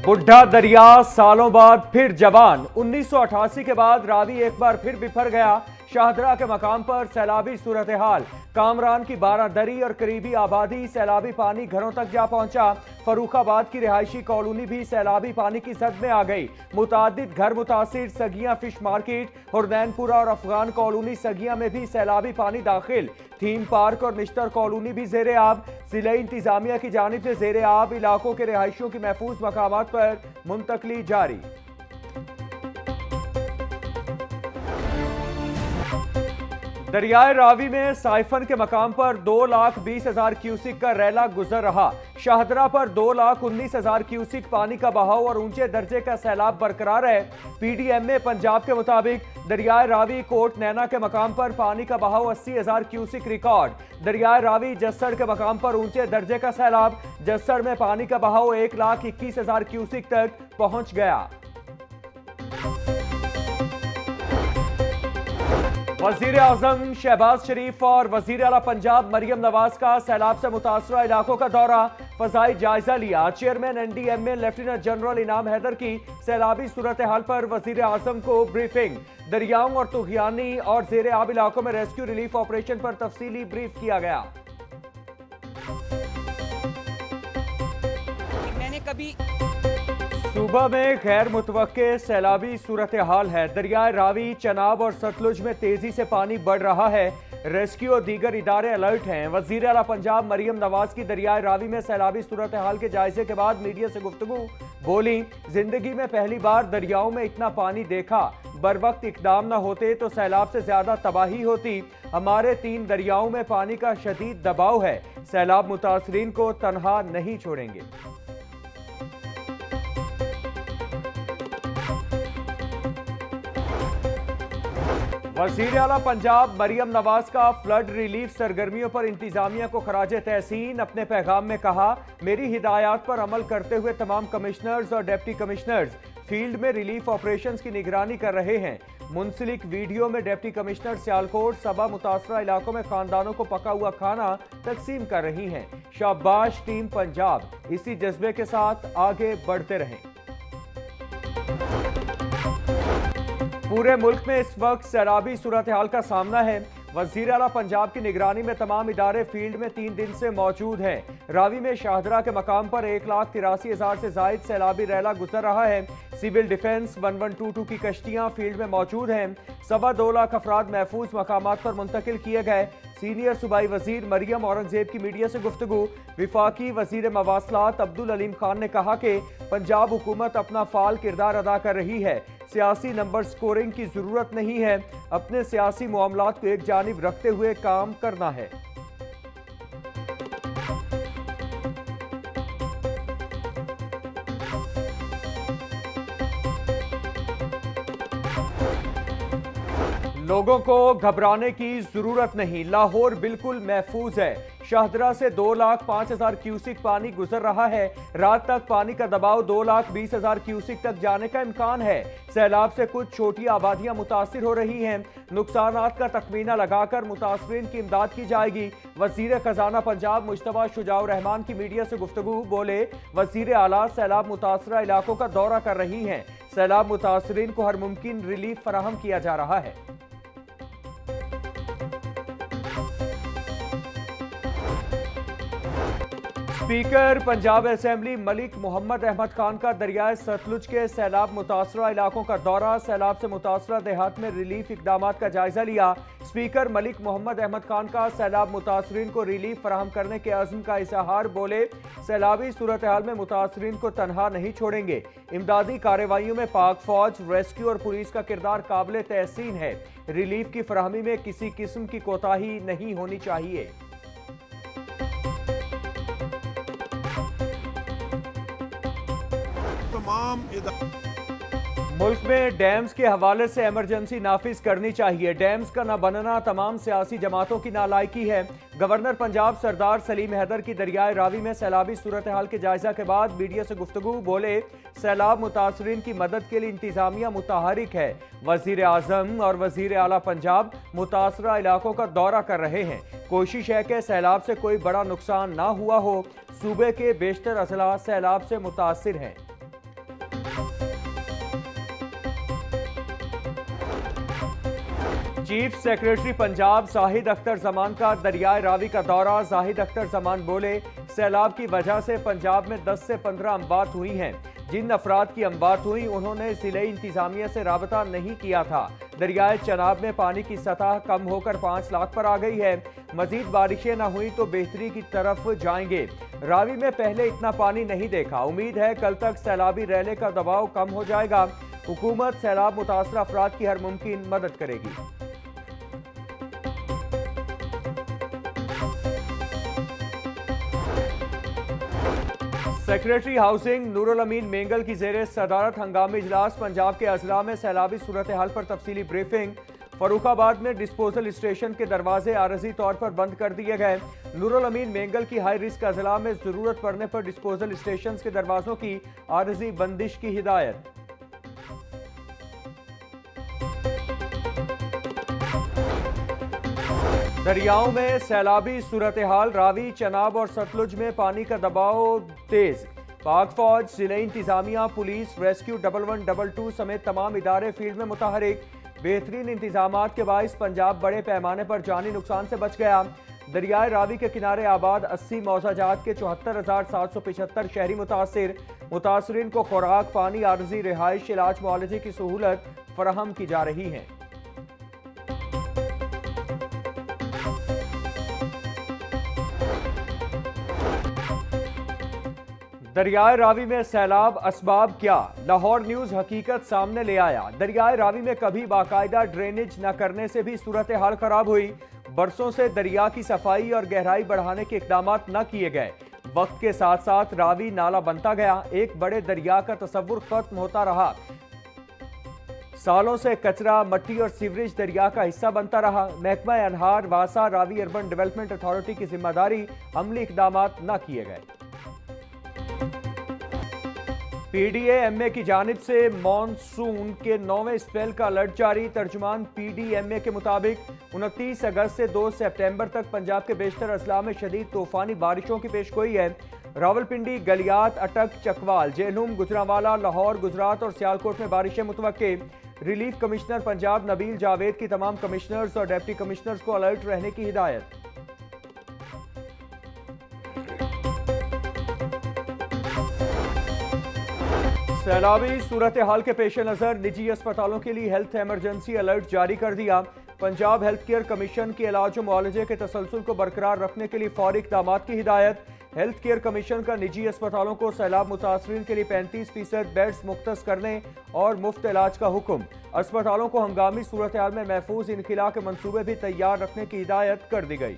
बुढ़ा दरिया सालों बाद फिर जवान। 1988 के बाद रावी एक बार फिर बिफर गया। शाहदरा के मकाम पर सैलाबी सूरत हाल। कामरान की 12 दरी और करीबी आबादी सैलाबी पानी घरों तक जा पहुंचा। फरूखाबाद की रिहायशी कॉलोनी भी सैलाबी पानी की जद में आ गई। मुतादिद घर मुतासिर। सगिया फिश मार्केट, हुरनैनपुरा और अफगान कॉलोनी सगिया में भी सैलाबी पानी दाखिल। थीम पार्क और निश्तर कॉलोनी भी जेर आब। जिले इंतजामिया की जानिब से जेर आब इलाकों के रिहायशियों की महफूज मकामात पर मुंतकली जारी। दरियाए रावी में साइफन के मकाम पर 2,20,000 क्यूसिक का रैला गुजर रहा। शाहदरा पर 2,19,000 क्यूसिक पानी का बहाव और ऊंचे दर्जे का सैलाब बरकरार है। पीडीएमए पंजाब के मुताबिक दरियाए रावी कोट नैना के मकाम पर पानी का बहाव 80,000 क्यूसिक रिकॉर्ड। दरियाए रावी जस्सड़ के मकाम पर ऊंचे दर्जे का सैलाब। जस्सड़ में पानी का बहाव 1,21,000 क्यूसिक तक पहुंच गया। वजीर आजम शहबाज शरीफ और वजीर आला पंजाब मरियम नवाज का सैलाब से मुतासरा इलाकों का दौरा। फजाई जायजा लिया। चेयरमैन एनडीएमए लेफ्टिनेंट जनरल इनाम हैदर की सैलाबी सूरत हाल पर वजीर आजम को ब्रीफिंग। दरियाओं और तुगयानी और जेर आब इलाकों में रेस्क्यू रिलीफ ऑपरेशन पर तफसीली ब्रीफ किया गया। मैंने कभी सूबा में गैर मुतवक्के सैलाबी सूरत हाल है। दरियाए रावी, चनाब और सतलुज में तेजी से पानी बढ़ रहा है। रेस्क्यू और दीगर इदारे अलर्ट हैं। वजीर आला पंजाब मरियम नवाज की दरियाए रावी में सैलाबी सूरत हाल के जायजे के बाद मीडिया से गुफ्तगू। बोली, जिंदगी में पहली बार दरियाओं में इतना पानी देखा। बर वक्त इकदाम न होते तो सैलाब से ज्यादा तबाही होती। हमारे 3 दरियाओं में पानी का शदीद दबाव है। सैलाब मुतासरीन को तनहा नहीं छोड़ेंगे। वज़ीर आला पंजाब मरियम नवाज का फ्लड रिलीफ सरगर्मियों पर इंतजामिया को खराज तहसीन। अपने पैगाम में कहा, मेरी हिदायत पर अमल करते हुए तमाम कमिश्नर्स और डिप्टी कमिश्नर्स फील्ड में रिलीफ ऑपरेशंस की निगरानी कर रहे हैं। मुंसलिक वीडियो में डिप्टी कमिश्नर सियालकोट सबा मुतासरा इलाकों में खानदानों को पका हुआ खाना तकसीम कर रही हैं। शाबाश टीम पंजाब, इसी जज्बे के साथ आगे बढ़ते रहें। पूरे मुल्क में इस वक्त सैलाबी सूरत हाल का सामना है। वज़ीर आला पंजाब की निगरानी में तमाम इदारे फील्ड में 3 दिन से मौजूद हैं। रावी में शाहदरा के मकाम पर 1,83,000 से जायद सैलाबी रैला गुजर रहा है। सिविल डिफेंस 1122 की कश्तियां फील्ड में मौजूद हैं। 2.25 लाख अफराद महफूज मकामात पर मुंतकिल किए गए। सीनियर सूबाई वजीर मरियम औरंगजेब की मीडिया से गुफ्तगू। विफाकी वजीर मवासलात अब्दुल अलीम खान ने कहा कि पंजाब हुकूमत अपना फाल किरदार अदा कर रही है। सियासी नंबर स्कोरिंग की जरूरत नहीं है। अपने सियासी मामलात को एक जानिब रखते हुए काम करना है। लोगों को घबराने की जरूरत नहीं। लाहौर बिल्कुल महफूज है। शाहदरा से 2,05,000 क्यूसिक पानी गुजर रहा है। रात तक पानी का दबाव 2,20,000 क्यूसिक तक जाने का इम्कान है। सैलाब से कुछ छोटी आबादियां मुतासिर हो रही हैं। नुकसानात का तखमीना लगाकर मुतासरीन की इमदाद की जाएगी। वजीर खजाना पंजाब मुश्तबा शुजाउर रहमान की मीडिया से गुफ्तगू। बोले, वजीर आला सैलाब मुतासरा इलाकों का दौरा कर रही हैं। सैलाब मुतासरीन को हर मुमकिन रिलीफ फराहम किया जा रहा है। स्पीकर पंजाब असेंबली मलिक मोहम्मद अहमद खान का दरियाए सतलुज के सैलाब मुतासरा इलाकों का दौरा। सैलाब से मुतासरा देहात में रिलीफ इकदाम का जायजा लिया। स्पीकर मलिक मोहम्मद अहमद खान का सैलाब मुतासरीन को रिलीफ फराहम करने के अज़्म का इजहार। बोले, सैलाबी सूरत हाल में मुतासरीन को तनहा नहीं छोड़ेंगे। इमदादी कार्रवाइयों में पाक फौज, रेस्क्यू और पुलिस का किरदार काबिल तहसीन है। रिलीफ की फराहमी में किसी किस्म की कोताही नहीं होनी चाहिए। मुल्क में डैम्स के हवाले से इमरजेंसी नाफिज करनी चाहिए। डैम्स का न बनना तमाम सियासी जमातों की नालायकी है। गवर्नर पंजाब सरदार सलीम हैदर की दरियाए रावी में सैलाबी सूरत हाल के जायजा के बाद मीडिया से गुफ्तगू। बोले, सैलाब मुतासरीन की मदद के लिए इंतजामिया मुतहरिक है। वजीर आजम और वजीर आला पंजाब मुतासरा इलाकों का दौरा कर रहे हैं। कोशिश है कि सैलाब से कोई बड़ा नुकसान ना हुआ हो। सूबे के बेशतर अजला सैलाब से मुतासिर हैं। चीफ सेक्रेटरी पंजाब जाहिद अख्तर जमान का दरियाए रावी का दौरा। जाहिद अख्तर जमान बोले, सैलाब की वजह से पंजाब में 10 से 15 अमवात हुई हैं। जिन अफराद की अमवात हुई उन्होंने जिले इंतजामिया से राबता नहीं किया था। दरियाए चनाब में पानी की सतह कम होकर 5 लाख पर आ गई है। मजीद बारिशें न हुई तो बेहतरी की तरफ जाएंगे। रावी में पहले इतना पानी नहीं देखा। उम्मीद है कल तक सैलाबी रैले का दबाव कम हो जाएगा। हुकूमत सैलाब मुतासर अफराद की हर मुमकिन मदद करेगी। सेक्रेटरी हाउसिंग नूरुल अमीन मेंगल की जेर सदारत हंगामी इजलास। पंजाब के अजला में सैलाबी सूरत हाल पर तफसीली ब्रीफिंग। फरुखाबाद में डिस्पोजल स्टेशन के दरवाजे आरजी तौर पर बंद कर दिए गए। नूरुल अमीन मेंगल की हाई रिस्क अजला में जरूरत पड़ने पर डिस्पोजल स्टेशन के दरवाजों की आरजी बंदिश की हिदायत। दरियाओं में सैलाबी सूरत हाल। रावी, चनाब और सतलुज में पानी का दबाव तेज। पाक फौज, जिले इंतजामिया, पुलिस, रेस्क्यू 1112 समेत तमाम इदारे फील्ड में मुतहरिक। बेहतरीन इंतजामात के बाइस पंजाब बड़े पैमाने पर जानी नुकसान से बच गया। दरियाए रावी के किनारे आबाद 80 मौजाजात के 74,775 शहरी मुतासिर। मुतासरीन को खुराक, पानी, आरजी रिहाइश, इलाज, मुआलजे की सहूलत फराहम की जा रही है। दरियाए रावी में सैलाब, असबाब क्या? लाहौर न्यूज हकीकत सामने ले आया। दरियाए रावी में कभी बाकायदा ड्रेनेज न करने से भी सूरत हाल खराब हुई। बरसों से दरिया की सफाई और गहराई बढ़ाने के इकदाम न किए गए। वक्त के साथ साथ रावी नाला बनता गया। एक बड़े दरिया का तस्वुर खत्म होता रहा। सालों से कचरा, मट्टी और सीवरेज दरिया का हिस्सा बनता रहा। महकमा अनहार, वासा, रावी अर्बन डेवलपमेंट अथॉरिटी की जिम्मेदारी, अमली इकदाम न किए गए। पीडीए-एमए की जानिब से मॉनसून के 9वें स्पेल का अलर्ट जारी। तर्जुमान पीडीएमए के मुताबिक 29 अगस्त से 2 सितंबर तक पंजाब के बेशतर अजला में शदीद तूफानी बारिशों की पेशगोई है। रावलपिंडी, गलियात, अटक, चकवाल, जेहलुम, गुजरांवाला, लाहौर, गुजरात और सियालकोट में बारिशें मुतवक्के। रिलीफ कमिश्नर पंजाब नबील जावेद की तमाम कमिश्नर्स और डिप्टी कमिश्नर्स को अलर्ट रहने की हिदायत। सैलाबी सूरत हाल के पेश नज़र निजी अस्पतालों के लिए हेल्थ इमरजेंसी अलर्ट जारी कर दिया। पंजाब हेल्थ केयर कमीशन के इलाज और मुआलजे के तसलसल को बरकरार रखने के लिए फौरी इक़दाम की हिदायत। हेल्थ केयर कमीशन का निजी अस्पतालों को सैलाब मुतासरीन के लिए 35% बेड्स मुख्तस करने और मुफ्त इलाज का हुक्म। अस्पतालों को हंगामी सूरत हाल में महफूज इनखिला के मनसूबे भी तैयार रखने की हिदायत कर दी गई।